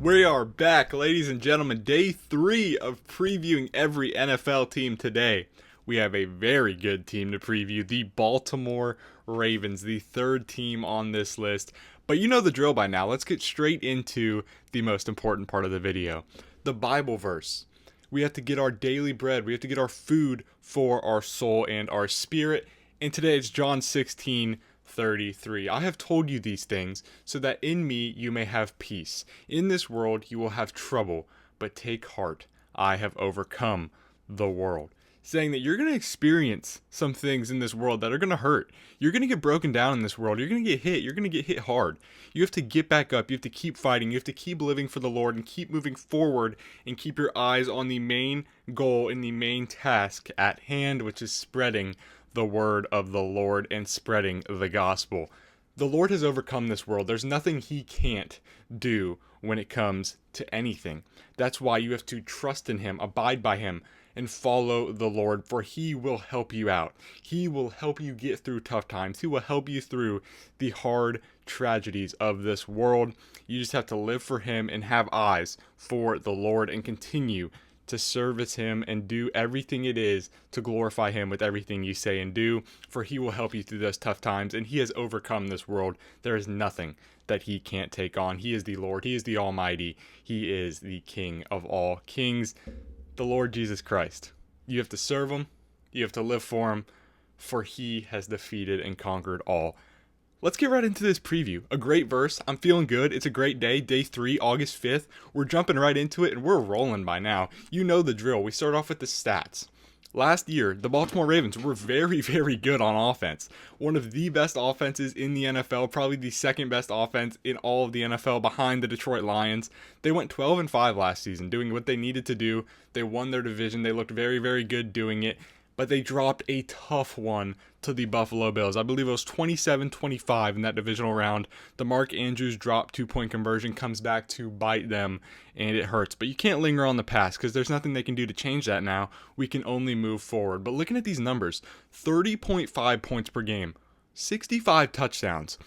We are back, ladies and gentlemen. Day 3 of previewing every NFL team today. We have a very good team to preview, the Baltimore Ravens, the third team on this list. But you know the drill by now. Let's get straight into the most important part of the video, the Bible verse. We have to get our daily bread. We have to get our food for our soul and our spirit. And today it's John 16:33. I have told you these things so that in me you may have peace. In this world you will have trouble, but take heart. I have overcome the world. Saying that you're going to experience some things in this world that are going to hurt. You're going to get broken down in this world. You're going to get hit. You're going to get hit hard. You have to get back up. You have to keep fighting. You have to keep living for the Lord and keep moving forward and keep your eyes on the main goal and the main task at hand, which is spreading the word of the Lord and spreading the gospel. The Lord has overcome this world. There's nothing he can't do when it comes to anything. That's why you have to trust in him, abide by him, and follow the Lord, for he will help you out. He will help you get through tough times. He will help you through the hard tragedies of this world. You just have to live for him and have eyes for the Lord and continue to service him and do everything it is to glorify him with everything you say and do, for he will help you through those tough times, and he has overcome this world. There is nothing that he can't take on. He is the Lord. He is the Almighty. He is the King of all kings, the Lord Jesus Christ. You have to serve him. You have to live for him, for he has defeated and conquered all. Let's get right into this preview. A great verse. I'm feeling good. It's a great day. Day 3, August 5th. We're jumping right into it, and we're rolling by now. You know the drill. We start off with the stats. Last year, the Baltimore Ravens were very, very good on offense. One of the best offenses in the NFL, probably the second best offense in all of the NFL behind the Detroit Lions. They went 12-5 last season, doing what they needed to do. They won their division. They looked very, very good doing it. But they dropped a tough one to the Buffalo Bills. I believe it was 27-25 in that divisional round. The Mark Andrews drop 2-point conversion comes back to bite them, and it hurts. But you can't linger on the past because there's nothing they can do to change that now. We can only move forward. But looking at these numbers, 30.5 points per game, 65 touchdowns.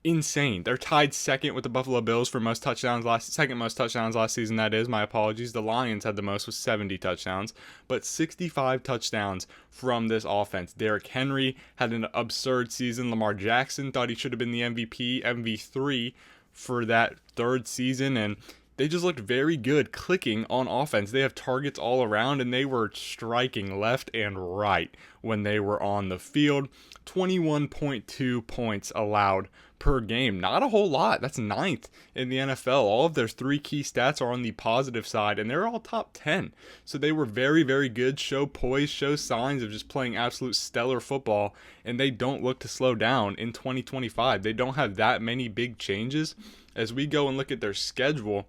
Insane. They're tied second with the Buffalo Bills for second most touchdowns last season. That is, my apologies. The Lions had the most with 70 touchdowns, but 65 touchdowns from this offense. Derrick Henry had an absurd season. Lamar Jackson thought he should have been the MVP, MV3 for that third season, and they just looked very good clicking on offense. They have targets all around, and they were striking left and right when they were on the field. 21.2 points allowed per game. Not a whole lot. That's ninth in the NFL. All of their 3 key stats are on the positive side, and they're all top 10. So they were very, very good. Show poise, show signs of just playing absolute stellar football, and they don't look to slow down in 2025. They don't have that many big changes. As we go and look at their schedule,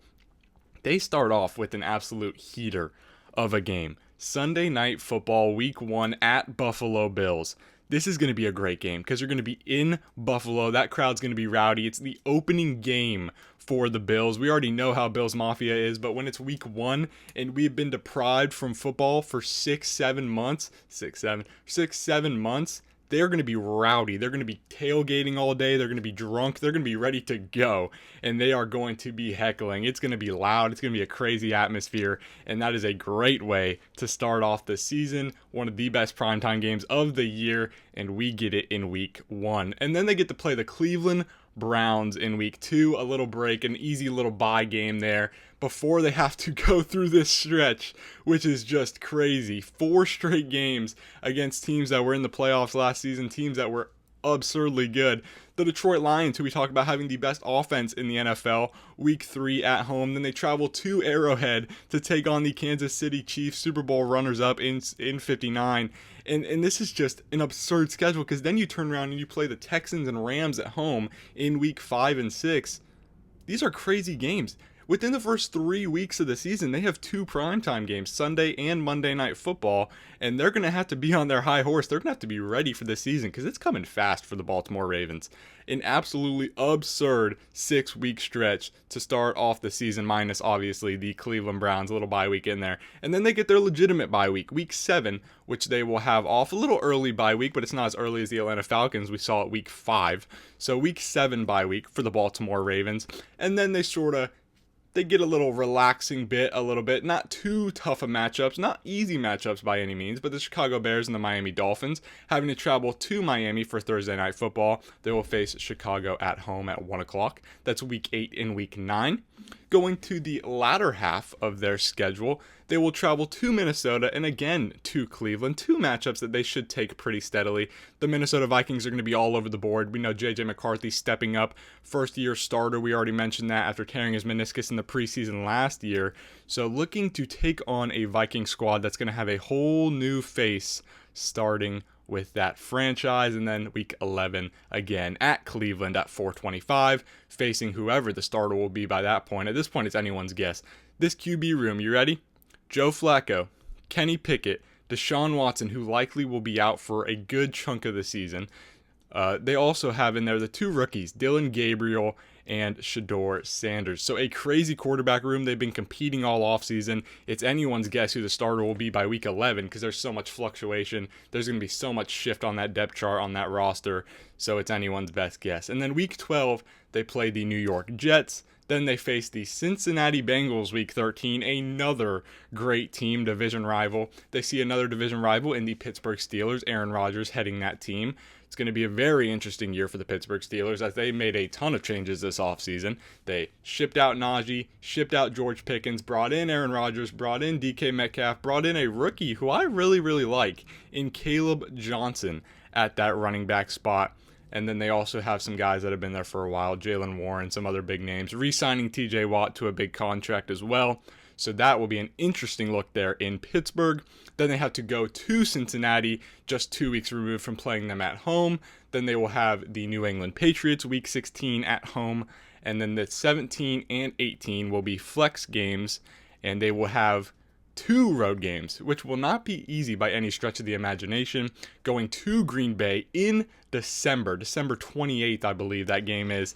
they start off with an absolute heater of a game. Sunday Night Football, Week 1 at Buffalo Bills. This is going to be a great game because you're going to be in Buffalo. That crowd's going to be rowdy. It's the opening game for the Bills. We already know how Bills Mafia is, but when it's week 1 and we've been deprived from football for 6-7 months, they're going to be rowdy. They're going to be tailgating all day. They're going to be drunk. They're going to be ready to go, and they are going to be heckling. It's going to be loud. It's going to be a crazy atmosphere, and that is a great way to start off the season. One of the best primetime games of the year, and we get it in week 1. And then they get to play the Cleveland Browns in week 2, a little break, an easy little bye game there before they have to go through this stretch, which is just crazy. 4 straight games against teams that were in the playoffs last season, teams that were absurdly good. The Detroit Lions, who we talk about having the best offense in the NFL, week 3 at home. Then they travel to Arrowhead to take on the Kansas City Chiefs, Super Bowl runners-up in 59. And this is just an absurd schedule because then you turn around and you play the Texans and Rams at home in week 5 and 6. These are crazy games. Within the first 3 weeks of the season, they have 2 primetime games, Sunday and Monday Night Football, and they're going to have to be on their high horse. They're going to have to be ready for this season because it's coming fast for the Baltimore Ravens. An absolutely absurd 6-week stretch to start off the season, minus obviously the Cleveland Browns, a little bye week in there. And then they get their legitimate bye week, week 7, which they will have off. A little early bye week, but it's not as early as the Atlanta Falcons. We saw it week 5. So week 7 bye week for the Baltimore Ravens. And then they sort of they get a little relaxing bit, a little bit. Not too tough of matchups, not easy matchups by any means, but the Chicago Bears and the Miami Dolphins having to travel to Miami for Thursday Night Football. They will face Chicago at home at 1 o'clock. That's week 8 and week 9. Going to the latter half of their schedule, they will travel to Minnesota and again to Cleveland. Two matchups that they should take pretty steadily. The Minnesota Vikings are going to be all over the board. We know J.J. McCarthy stepping up, first-year starter. We already mentioned that after tearing his meniscus in the preseason last year. So looking to take on a Viking squad that's going to have a whole new face starting with that franchise, and then week 11 again at Cleveland at 4:25, facing whoever the starter will be by that point. At this point, it's anyone's guess. This QB room, you ready? Joe Flacco, Kenny Pickett, Deshaun Watson, who likely will be out for a good chunk of the season. They also have in there the two rookies, Dylan Gabriel and Shedeur Sanders. So a crazy quarterback room. They've been competing all offseason. It's anyone's guess who the starter will be by week 11 because there's so much fluctuation. There's going to be so much shift on that depth chart, on that roster. So it's anyone's best guess. And then week 12, they play the New York Jets. Then they face the Cincinnati Bengals week 13, another great team, division rival. They see another division rival in the Pittsburgh Steelers, Aaron Rodgers heading that team. It's going to be a very interesting year for the Pittsburgh Steelers as they made a ton of changes this offseason. They shipped out Najee, shipped out George Pickens, brought in Aaron Rodgers, brought in DK Metcalf, brought in a rookie who I really, really like in Caleb Johnson at that running back spot. And then they also have some guys that have been there for a while, Jalen Warren, some other big names, re-signing TJ Watt to a big contract as well. So that will be an interesting look there in Pittsburgh. Then they have to go to Cincinnati, just 2 weeks removed from playing them at home. Then they will have the New England Patriots week 16 at home. And then the 17 and 18 will be flex games. And they will have 2 road games, which will not be easy by any stretch of the imagination. Going to Green Bay in December 28th, I believe that game is.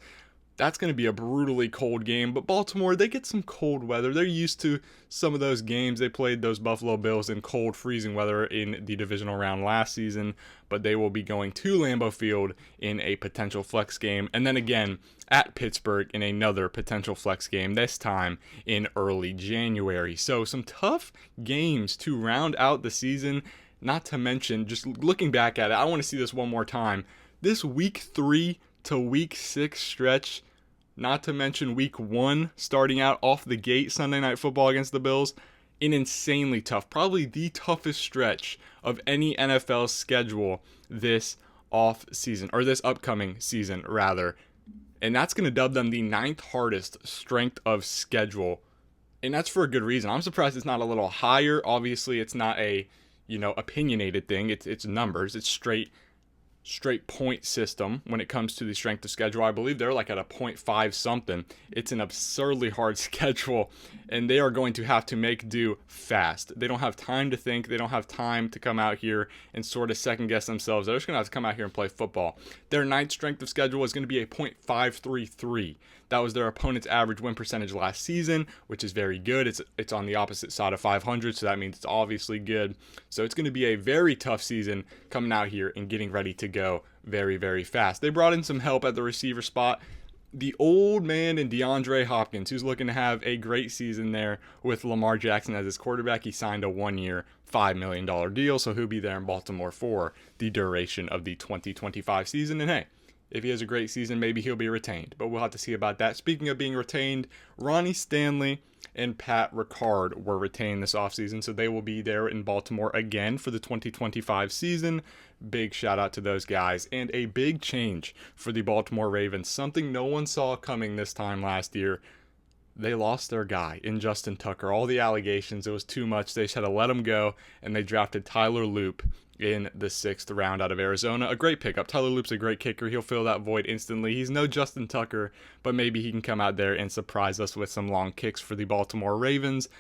That's going to be a brutally cold game, but Baltimore, they get some cold weather. They're used to some of those games. They played those Buffalo Bills in cold, freezing weather in the divisional round last season, but they will be going to Lambeau Field in a potential flex game, and then again at Pittsburgh in another potential flex game, this time in early January. So some tough games to round out the season, not to mention, just looking back at it, I want to see this one more time. This week 3 to week 6 stretch, not to mention week 1 starting out off the gate, Sunday Night Football against the Bills, an insanely tough, probably the toughest stretch of any NFL schedule this off season, or this upcoming season rather. And that's going to dub them the 9th hardest strength of schedule. And that's for a good reason. I'm surprised it's not a little higher. Obviously, it's not a, opinionated thing. It's numbers. It's straight point system when it comes to the strength of schedule. I believe they're like at a 0.5 something. It's an absurdly hard schedule, and they are going to have to make do fast. They don't have time to think. They don't have time to come out here and sort of second guess themselves. They're just going to have to come out here and play football. Their 9th strength of schedule is going to be a .533. That was their opponent's average win percentage last season, which is very good. It's on the opposite side of 500, so that means it's obviously good. So it's going to be a very tough season coming out here and getting ready to go very, very fast. They brought in some help at the receiver spot. The old man in DeAndre Hopkins, who's looking to have a great season there with Lamar Jackson as his quarterback. He signed a 1-year, $5 million deal, so he'll be there in Baltimore for the duration of the 2025 season. And hey, if he has a great season, maybe he'll be retained, but we'll have to see about that. Speaking of being retained, Ronnie Stanley and Pat Ricard were retained this offseason, so they will be there in Baltimore again for the 2025 season. Big shout out to those guys, and a big change for the Baltimore Ravens, something no one saw coming this time last year. They lost their guy in Justin Tucker. All the allegations, it was too much. They just had to let him go, and they drafted Tyler Loop in the 6th round out of Arizona. A great pickup. Tyler Loop's a great kicker. He'll fill that void instantly. He's no Justin Tucker, but maybe he can come out there and surprise us with some long kicks for the Baltimore Ravens.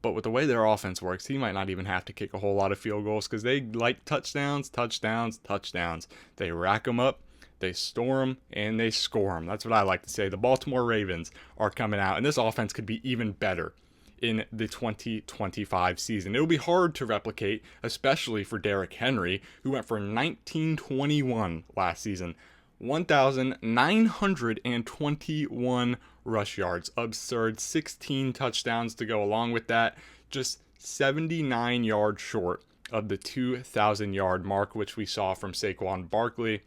But with the way their offense works, he might not even have to kick a whole lot of field goals because they like touchdowns. They rack them up, they store them, and they score them. That's what I like to say. The Baltimore Ravens are coming out, and this offense could be even better in the 2025 season. It'll be hard to replicate, especially for Derrick Henry, who went for 1921 last season. 1,921 rush yards. Absurd. 16 touchdowns to go along with that. Just 79 yards short of the 2,000-yard mark, which we saw from Saquon Barkley.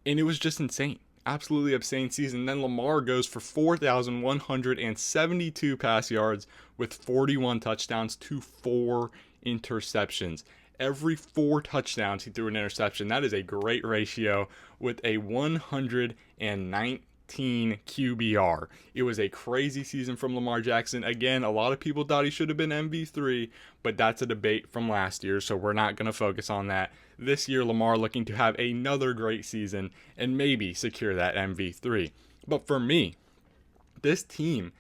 And it was just insane. Absolutely insane season. Then Lamar goes for 4,172 pass yards with 41 touchdowns to 4 interceptions. Every 4 touchdowns, he threw an interception. That is a great ratio with a 119 QBR. It was a crazy season from Lamar Jackson. Again, a lot of people thought he should have been MV3, but that's a debate from last year, so we're not going to focus on that. This year, Lamar looking to have another great season and maybe secure that MV3. But for me, this team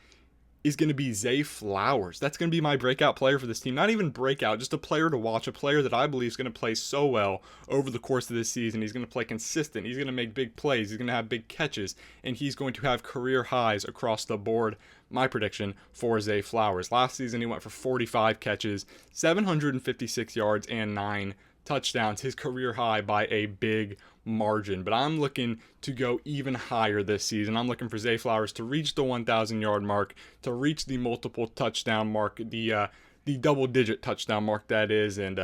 is going to be Zay Flowers. That's going to be my breakout player for this team. Not even breakout, just a player to watch, a player that I believe is going to play so well over the course of this season. He's going to play consistent. He's going to make big plays. He's going to have big catches, and he's going to have career highs across the board. My prediction for Zay Flowers. Last season, he went for 45 catches, 756 yards, and 9 touchdowns, his career high by a big margin. But I'm looking to go even higher this season. I'm looking for Zay Flowers to reach the 1,000-yard mark, to reach the multiple touchdown mark, the double-digit touchdown mark that is, and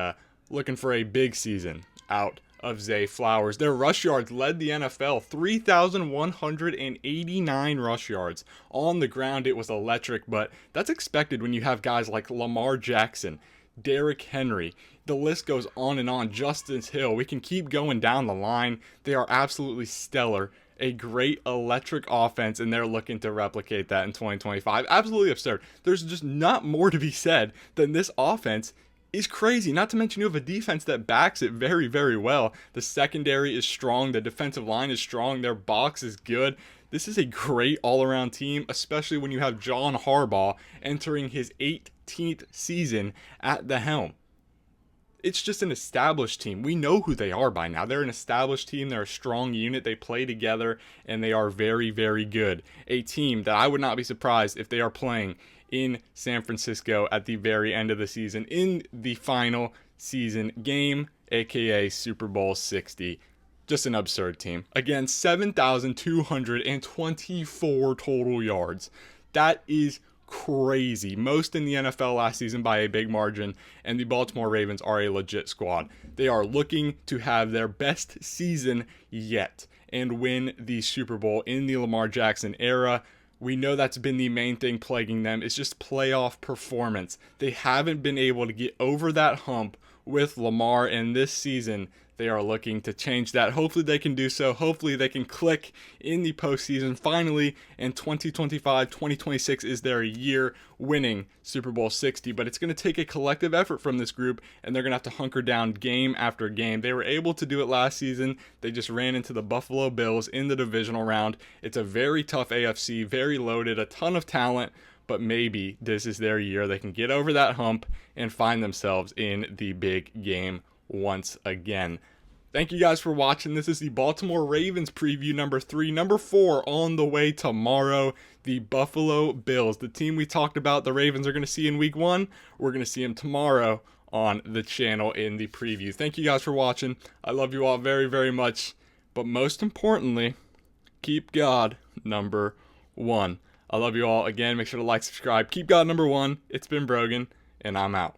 looking for a big season out of Zay Flowers. Their rush yards led the NFL, 3,189 rush yards. On the ground, it was electric, but that's expected when you have guys like Lamar Jackson, Derrick Henry. The list goes on and on. Justice Hill. We can keep going down the line. They are absolutely stellar. A great electric offense, and they're looking to replicate that in 2025. Absolutely absurd. There's just not more to be said than this offense is crazy. Not to mention you have a defense that backs it very, very well. The secondary is strong. The defensive line is strong. Their box is good. This is a great all-around team, especially when you have John Harbaugh entering his 18th season at the helm. It's just an established team. We know who they are by now. They're an established team. They're a strong unit. They play together, and they are very, very good. A team that I would not be surprised if they are playing in San Francisco at the very end of the season in the final season game, aka Super Bowl 60. Just an absurd team. Again, 7,224 total yards. That is crazy. Most in the NFL last season by a big margin, and the Baltimore Ravens are a legit squad. They are looking to have their best season yet and win the Super Bowl in the Lamar Jackson era. We know that's been the main thing plaguing them. It's just playoff performance. They haven't been able to get over that hump with Lamar, and this season they are looking to change that. Hopefully they can do so. Hopefully they can click in the postseason finally, and 2025, 2026 is their year winning Super Bowl 60. But it's going to take a collective effort from this group, and they're going to have to hunker down game after game. They were able to do it last season. They just ran into the Buffalo Bills in the divisional round. It's a very tough AFC, very loaded, a ton of talent. But maybe this is their year. They can get over that hump and find themselves in the big game once again. Thank you guys for watching. This is the Baltimore Ravens preview number 3. Number 4 on the way tomorrow. The Buffalo Bills, the team we talked about the Ravens are going to see in week 1. We're going to see them tomorrow on the channel in the preview. Thank you guys for watching. I love you all very, very much. But most importantly, keep God number 1. I love you all. Again, make sure to like, subscribe. Keep God number 1. It's been Brogan, and I'm out.